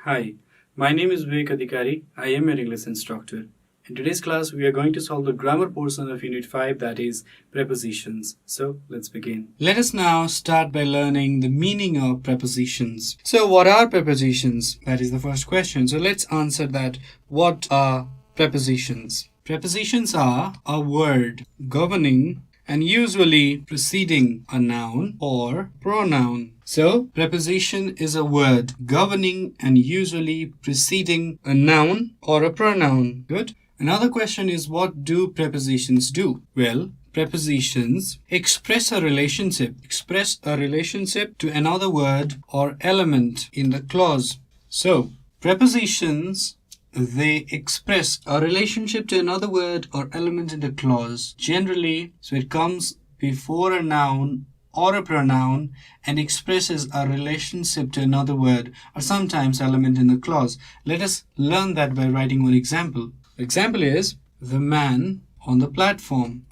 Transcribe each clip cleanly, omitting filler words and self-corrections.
Hi, my name is Bibek Adhikari. I am an English instructor. In today's class, we are going to solve the grammar portion of Unit 5, that is prepositions. So, let's begin. Let us now start by learning the meaning of prepositions. So, what are prepositions? That is the first question. So, let's answer that. What are prepositions? Prepositions are a word governing and usually preceding a noun or pronoun. So, preposition is a word governing and usually preceding a noun or a pronoun. Good. Another question is, what do prepositions do? Well, prepositions express a relationship to another word or element in the clause. So, prepositions, they express a relationship to another word or element in the clause. Generally, so it comes before a noun or a pronoun and expresses a relationship to another word or sometimes element in the clause. Let us learn that by writing one example. The example is the man on the platform.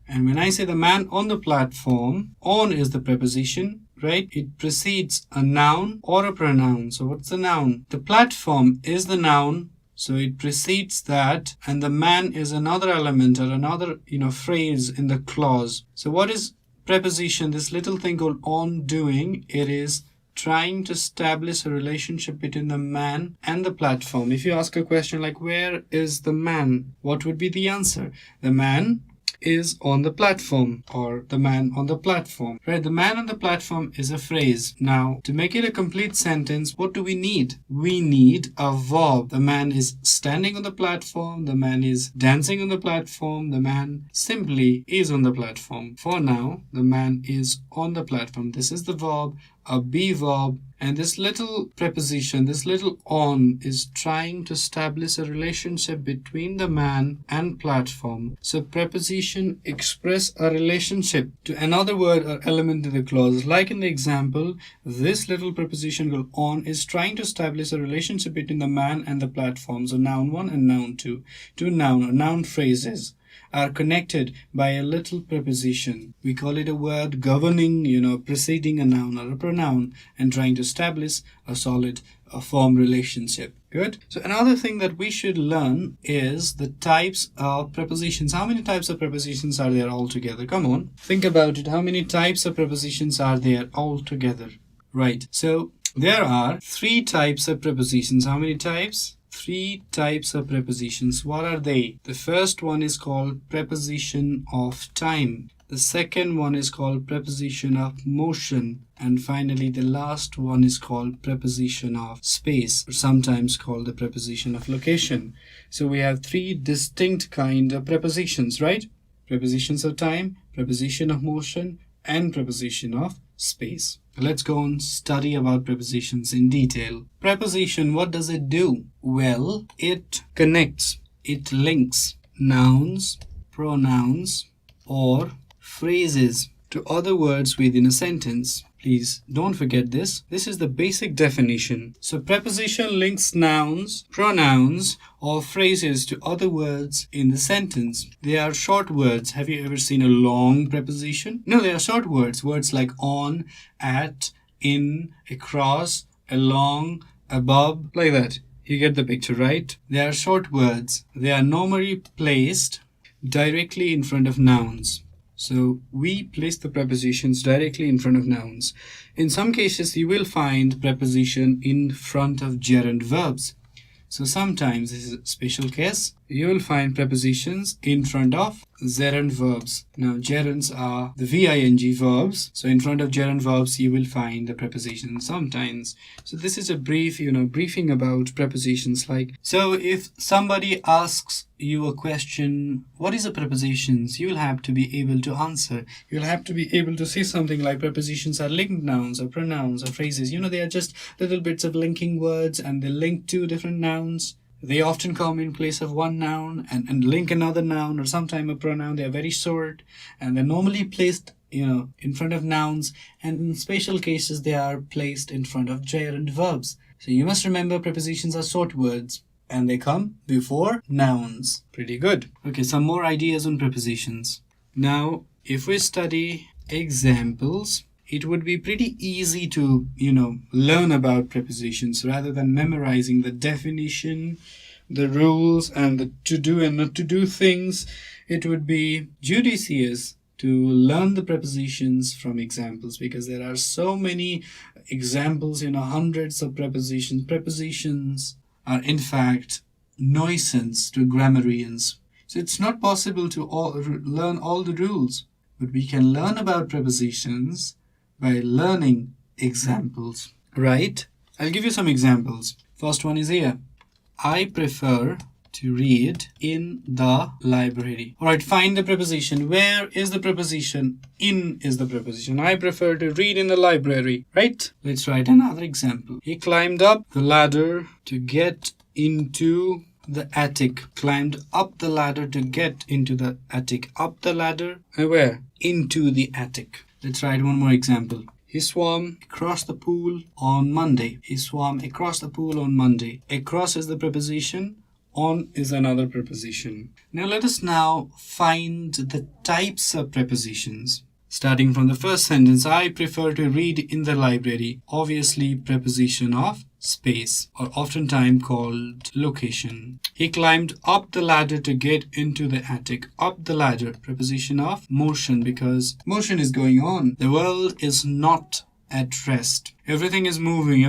And when I say the man on the platform, on is the preposition, right? It precedes a noun or a pronoun. So what's the noun? The platform is the noun. So it precedes that, and the man is another element or another, phrase in the clause. So what is preposition? This little thing called on doing. It is trying to establish a relationship between the man and the platform. If you ask a question like, where is the man? What would be the answer? The man is on the platform, or the man on the platform, right? The man on the platform is a phrase. Now, to make it a complete sentence, what do we need? We need a verb. The man is standing on the platform. The man is dancing on the platform. The man simply is on the platform. For now, the man is on the platform. This is the verb, a be verb. And this little preposition, this little on, is trying to establish a relationship between the man and platform. So preposition express a relationship to another word or element in the clause. Like in the example, this little preposition called on is trying to establish a relationship between the man and the platform. So noun 1 and noun 2. Two noun or noun phrases are connected by a little preposition. We call it a word governing, preceding a noun or a pronoun and trying to establish a solid, firm relationship. Good. So another thing that we should learn is the types of prepositions. How many types of prepositions are there altogether? Come on, think about it. How many types of prepositions are there altogether? Right. So there are 3 types of prepositions. How many types? 3 types of prepositions. What are they? The first one is called preposition of time. The second one is called preposition of motion. And finally, the last one is called preposition of space, or sometimes called the preposition of location. So we have 3 distinct kind of prepositions, right? Prepositions of time, preposition of motion, and preposition of space. Let's go and study about prepositions in detail. Preposition, what does it do? Well, it connects, it links nouns, pronouns, or phrases to other words within a sentence. Please don't forget this. This is the basic definition. So preposition links nouns, pronouns, or phrases to other words in the sentence. They are short words. Have you ever seen a long preposition? No, they are short words. Words like on, at, in, across, along, above, like that. You get the picture, right? They are short words. They are normally placed directly in front of nouns. So we place the prepositions directly in front of nouns. In some cases, you will find preposition in front of gerund verbs. So sometimes, this is a special case, you will find prepositions in front of gerund verbs. Now, gerunds are the VING verbs. So in front of gerund verbs, you will find the preposition sometimes. So this is a brief, briefing about prepositions. So if somebody asks you a question, what is a prepositions? You will have to be able to answer. You'll have to be able to say something like prepositions are linked nouns or pronouns or phrases. They are just little bits of linking words and they link 2 different nouns. They often come in place of one noun and link another noun or sometime a pronoun. They are very short and they're normally placed, in front of nouns, and in special cases they are placed in front of gerund verbs. So you must remember prepositions are short words and they come before nouns. Pretty good. Okay, some more ideas on prepositions. Now, if we study examples, it would be pretty easy to, learn about prepositions rather than memorizing the definition, the rules, and the to do and not to do things. It would be judicious to learn the prepositions from examples, because there are so many examples, hundreds of prepositions. Prepositions are in fact nuisance to grammarians. So it's not possible to learn all the rules, but we can learn about prepositions by learning examples, right? I'll give you some examples. First one is here. I prefer to read in the library. All right, find the preposition. Where is the preposition? In is the preposition. I prefer to read in the library, right? Let's write another example. He climbed up the ladder to get into the attic. Climbed up the ladder to get into the attic. Up the ladder. And where? Into the attic. Let's write one more example. He swam across the pool on Monday. He swam across the pool on Monday. Across is the preposition. On is another preposition. Now let us now find the types of prepositions. Starting from the first sentence, I prefer to read in the library. Obviously, preposition of space, or oftentimes called location. He climbed up the ladder to get into the attic. Up the ladder, preposition of motion, because motion is going on. The world is not at rest. Everything is moving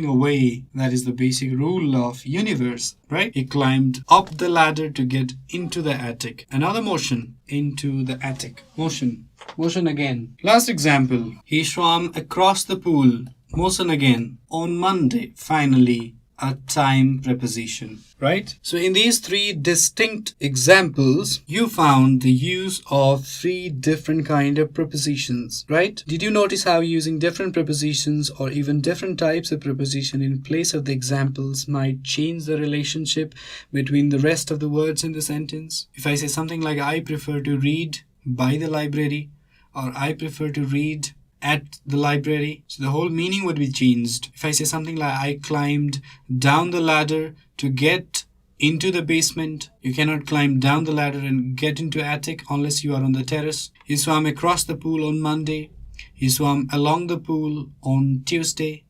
away. That is the basic rule of universe, right? He climbed up the ladder to get into the attic. Another motion, into the attic. Motion again. Last example, he swam across the pool. Motion again. On Monday, finally, a time preposition, right? So in these three distinct examples, you found the use of three different kind of prepositions, right? Did you notice how using different prepositions or even different types of preposition in place of the examples might change the relationship between the rest of the words in the sentence? If I say something like, I prefer to read by the library, or I prefer to read at the library, so the whole meaning would be changed. If I say something like, I climbed down the ladder to get into the basement, you cannot climb down the ladder and get into attic unless you are on the terrace. He swam across the pool on Monday. He swam along the pool on Tuesday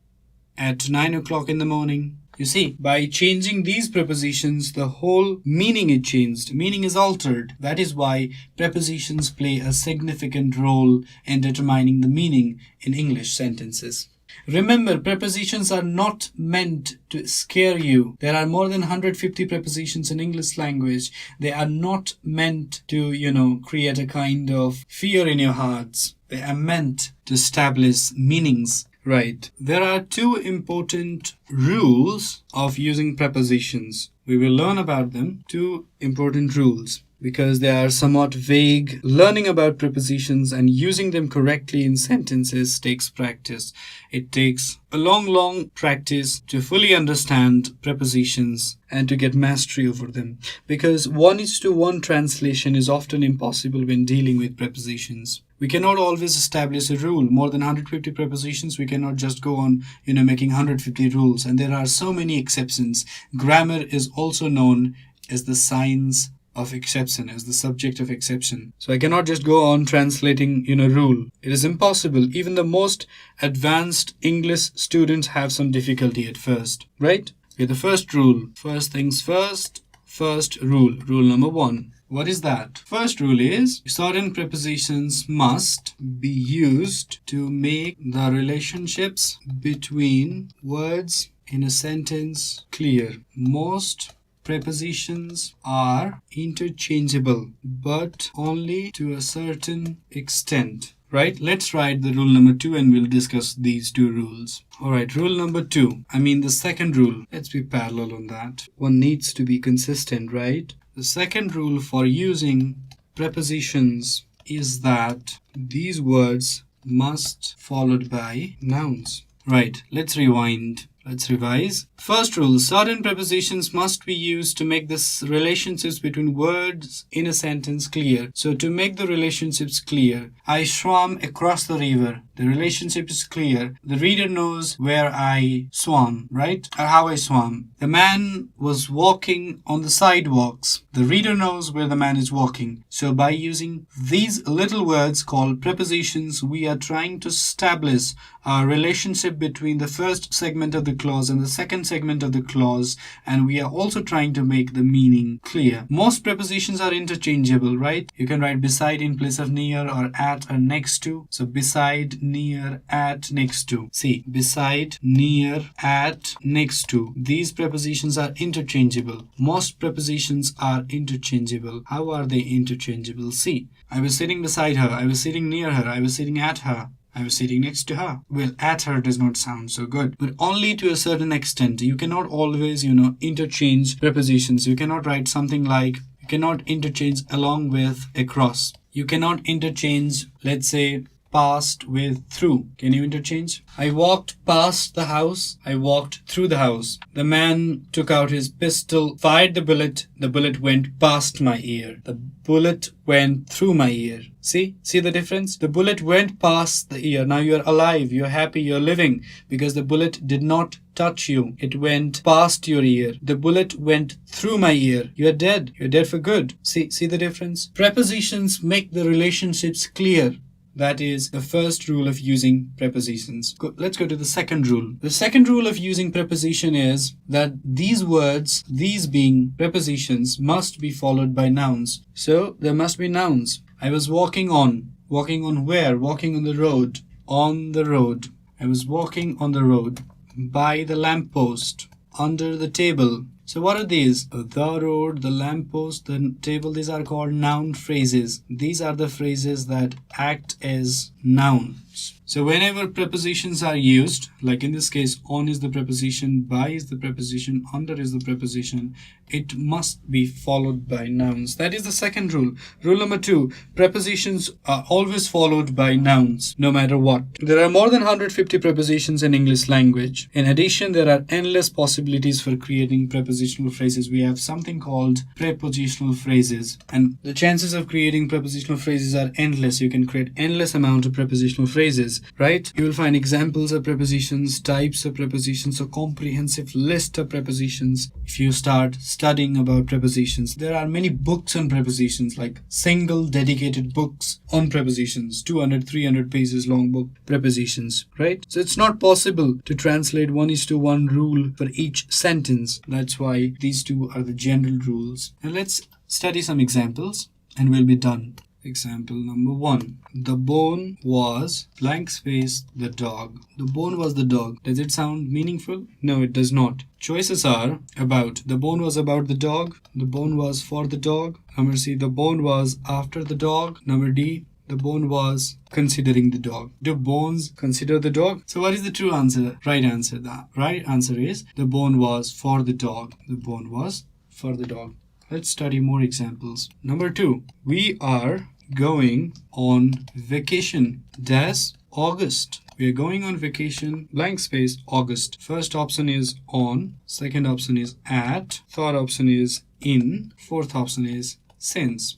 at 9 o'clock in the morning. You see, by changing these prepositions, the whole meaning is changed. Meaning is altered. That is why prepositions play a significant role in determining the meaning in English sentences. Remember, prepositions are not meant to scare you. There are more than 150 prepositions in English language. They are not meant to, create a kind of fear in your hearts. They are meant to establish meanings. Right. There are two important rules of using prepositions. We will learn about them. Two important rules, because they are somewhat vague. Learning about prepositions and using them correctly in sentences takes practice. It takes a long practice to fully understand prepositions and to get mastery over them, because 1:1 translation is often impossible when dealing with prepositions. We cannot always establish a rule. More than 150 prepositions, we cannot just go on, making 150 rules. And there are so many exceptions. Grammar is also known as the science of exception, as the subject of exception. So I cannot just go on translating, rule. It is impossible. Even the most advanced English students have some difficulty at first, right? Okay, the first rule. First things first. First rule. Rule number 1. What is that? First rule is, certain prepositions must be used to make the relationships between words in a sentence clear. Most prepositions are interchangeable, but only to a certain extent. Right? Let's write the rule number 2 and we'll discuss these two rules. Alright, rule number 2. The second rule. Let's be parallel on that. One needs to be consistent, right? The second rule for using prepositions is that these words must followed by nouns. Right, let's rewind. Let's revise. First rule, certain prepositions must be used to make the relationships between words in a sentence clear. So to make the relationships clear, I swam across the river. The relationship is clear. The reader knows where I swam, right? Or how I swam. The man was walking on the sidewalks. The reader knows where the man is walking. So by using these little words called prepositions, we are trying to establish a relationship between the first segment of the clause and the second segment of the clause, and we are also trying to make the meaning clear. Most prepositions are interchangeable, right? You can write beside in place of near, or at, or next to. So beside, near, at, next to. See, beside, near, at, next to. These prepositions are interchangeable. Most prepositions are interchangeable. How are they interchangeable? See, I was sitting beside her, I was sitting near her, I was sitting at her, I was sitting next to her. Well, at her does not sound so good, but only to a certain extent. You cannot always, interchange prepositions. You cannot write something like, you cannot interchange along with across. You cannot interchange, let's say, past with through. Can you interchange? I walked past the house. I walked through the house. The man took out his pistol, fired the bullet. The bullet went past my ear. The bullet went through my ear. See the difference? The bullet went past the ear. Now you're alive, you're happy, you're living, because the bullet did not touch you. It went past your ear. The bullet went through my ear. You're dead. You're dead for good. See the difference? Prepositions make the relationships clear. That is the first rule of using prepositions. Let's go to the second rule. The second rule of using preposition is that these words, these being prepositions, must be followed by nouns. So there must be nouns. I was walking on. Walking on where? Walking on the road. On the road. I was walking on the road. By the lamppost. Under the table. So what are these? The road, the lamppost, the table. These are called noun phrases. These are the phrases that act as nouns. So whenever prepositions are used, like in this case, on is the preposition, by is the preposition, under is the preposition, it must be followed by nouns. That is the second rule. Rule number 2, prepositions are always followed by nouns, no matter what. There are more than 150 prepositions in English language. In addition, there are endless possibilities for creating prepositional phrases. We have something called prepositional phrases, and the chances of creating prepositional phrases are endless. You can create endless amount of prepositional phrases, right? You will find examples of prepositions, types of prepositions, a comprehensive list of prepositions. If you start studying about prepositions, there are many books on prepositions, like single dedicated books on prepositions, 200, 300 pages long book, prepositions, right? So it's not possible to translate 1:1 rule for each sentence. That's why these two are the general rules. And let's study some examples and we'll be done. Example number 1. The bone was blank space the dog. The bone was the dog. Does it sound meaningful? No, it does not. Choices are about. The bone was about the dog. The bone was for the dog. Number C. The bone was after the dog. Number D. The bone was considering the dog. Do bones consider the dog? So what is the true answer? Right answer. The right answer is the bone was for the dog. The bone was for the dog. Let's study more examples. Number 2. We are going on vacation. Dash August. We are going on vacation. Blank space August. First option is on. Second option is at. Third option is in. Fourth option is since.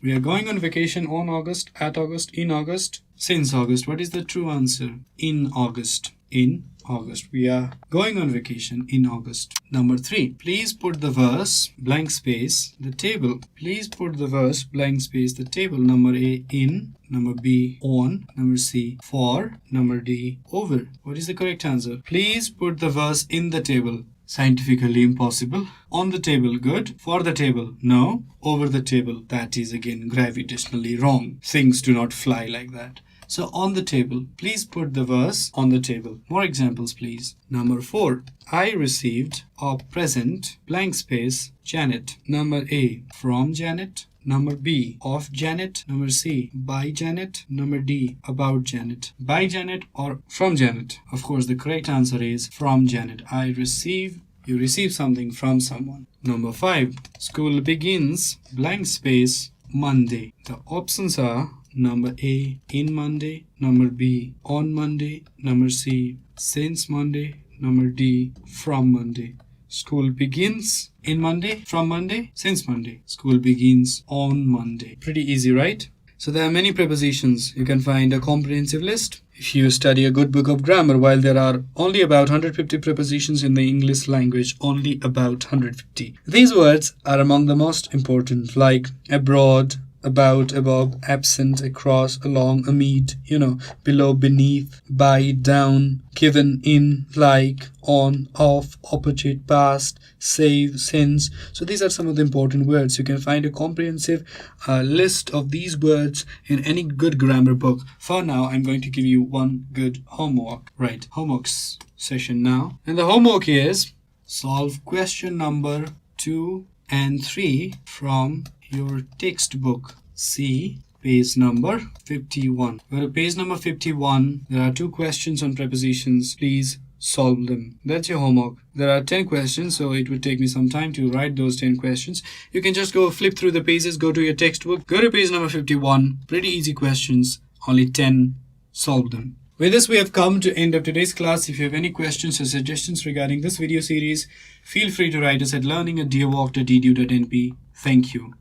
We are going on vacation on August, at August, in August, since August. What is the true answer? In August. In August. We are going on vacation in August. Number 3. Please put the verse, blank space, the table. Please put the verse, blank space, the table. Number A, in. Number B, on. Number C, for. Number D, over. What is the correct answer? Please put the verse in the table. Scientifically impossible. On the table, good. For the table, no. Over the table, that is again gravitationally wrong. Things do not fly like that. So on the table, please put the verse on the table. More examples, please. Number 4. I received a present, blank space, Janet. Number A, from Janet. Number B, of Janet. Number C, by Janet. Number D, about Janet. By Janet or from Janet? Of course, the correct answer is from Janet. You receive something from someone. Number 5. School begins, blank space, Monday. The options are number A, in Monday. Number B, on Monday. Number C, since Monday. Number D, from Monday. School begins in Monday, from Monday, since Monday. School begins on Monday. Pretty easy, right? So there are many prepositions. You can find a comprehensive list if you study a good book of grammar. While there are only about 150 prepositions in the English language, only about 150. These words are among the most important, like abroad, about, above, absent, across, along, amid, below, beneath, by, down, given, in, like, on, off, opposite, past, save, since. So these are some of the important words. You can find a comprehensive list of these words in any good grammar book. For now, I'm going to give you one good homework. Right, homework session now. And the homework is solve question number 2 and 3 from your textbook. See page number 51. Go to page number 51. There are 2 questions on prepositions. Please solve them. That's your homework. There are 10 questions, so it would take me some time to write those 10 questions. You can just go flip through the pages, go to your textbook, go to page number 51. Pretty easy questions, only 10. Solve them. With this, we have come to end of today's class. If you have any questions or suggestions regarding this video series, feel free to write us at learning@deerwalk.edu.np. Thank you.